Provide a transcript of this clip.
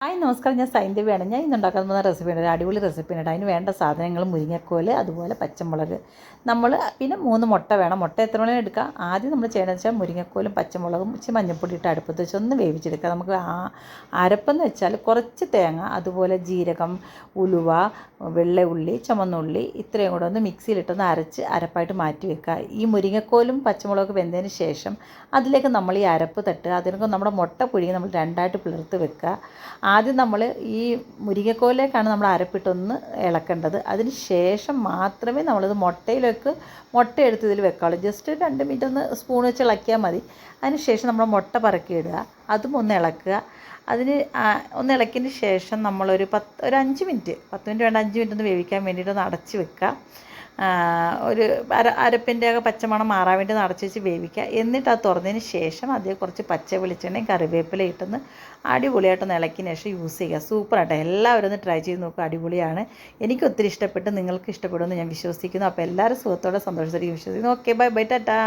Hi നമസ്കാരം, ഞാൻ സൈന്ദവിയാണ്. ഞാൻ ഇന്നുണ്ടാക്കാൻ പോകുന്ന റെസിപ്പിയാണ്, ഒരു അടിപൊളി റെസിപ്പിയാണ്. അതിന് വേണ്ട സാധനങ്ങൾ മുരിങ്ങക്കോല്, അതുപോലെ പച്ചമുളക്, നമ്മൾ പിന്നെ 3 മുട്ട വേണം. മുട്ട എത്ര വേണമെങ്കിലും എടുക്കാം. ആദ്യം നമ്മൾ ചെയ്യണമെന്ന് വെച്ചാൽ മുരിങ്ങക്കോലും പച്ചമുളകും ഇച്ചിരി മഞ്ഞൾപ്പൊടി ഇട്ട് അടുപ്പത്ത് വെച്ച് ഒന്ന് വേവിച്ചെടുക്കുക. നമുക്ക് അരപ്പെന്ന് വെച്ചാൽ കുറച്ച് തേങ്ങ, അതുപോലെ ജീരകം, ഉലുവ, വെള്ള ഉള്ളി, ചുമന്നുള്ളി, ഇത്രയും കൂടെ ഒന്ന് മിക്സിയിലിട്ടൊന്ന് അരച്ച് അരപ്പായിട്ട് മാറ്റി വെക്കുക. ഈ മുരിങ്ങക്കോലും പച്ചമുളകൊക്കെ വെന്തതിന് ശേഷം അതിലേക്ക് നമ്മൾ ഈ അരപ്പ് തട്ടുക. അതിനൊക്കെ നമ്മുടെ മുട്ട പുഴുങ്ങി നമ്മൾ രണ്ടായിട്ട് പിളർത്ത് വെക്കുക. ആദ്യം നമ്മൾ ഈ മുരിങ്ങക്കോലിലേക്കാണ് നമ്മൾ അരപ്പിട്ടൊന്ന് ഇളക്കേണ്ടത്. അതിന് ശേഷം മാത്രമേ നമ്മളിത് മുട്ട എടുത്ത് ഇതിൽ വെക്കാവുള്ളൂ. ജസ്റ്റ് 2 മിനിറ്റ് ഒന്ന് സ്പൂൺ വെച്ച് ഇളക്കിയാൽ മതി. അതിന് ശേഷം നമ്മൾ മുട്ട പറക്കിയിടുക, അതും ഒന്ന് ഇളക്കുക. അതിന് ഒന്ന് ഇളക്കിയതിന് ശേഷം നമ്മളൊരു 5 മിനിറ്റ്, 10 മിനിറ്റ് വേണ്ട, 5 മിനിറ്റ് ഒന്ന് വേവിക്കാൻ വേണ്ടിയിട്ടൊന്ന് അടച്ച് വെക്കുക. ഒരു അരപ്പിൻ്റെ ഒക്കെ പച്ചമണം മാറാൻ വേണ്ടി ഒന്ന് അടച്ച് വെച്ച് വേവിക്കുക. എന്നിട്ട് അത് തുറന്നതിന് ശേഷം അതിൽ കുറച്ച് പച്ച വെളിച്ചെണ്ണയും കറിവേപ്പില ഇട്ടൊന്ന് അടിപൊളിയായിട്ടൊന്ന് ഇളക്കിയതിന് ശേഷം യൂസ് ചെയ്യുക. സൂപ്പറായിട്ട് എല്ലാവരും ഒന്ന് ട്രൈ ചെയ്ത് നോക്കുക. അടിപൊളിയാണ്. എനിക്ക് ഒത്തിരി ഇഷ്ടപ്പെട്ട്, നിങ്ങൾക്ക് ഇഷ്ടപ്പെടുമെന്ന് ഞാൻ വിശ്വസിക്കുന്നു. അപ്പോൾ എല്ലാവരും സുഖത്തോടെ സന്തോഷത്തോടെ വിശ്വസിക്കുന്നു. Okay, bye bye, Tata.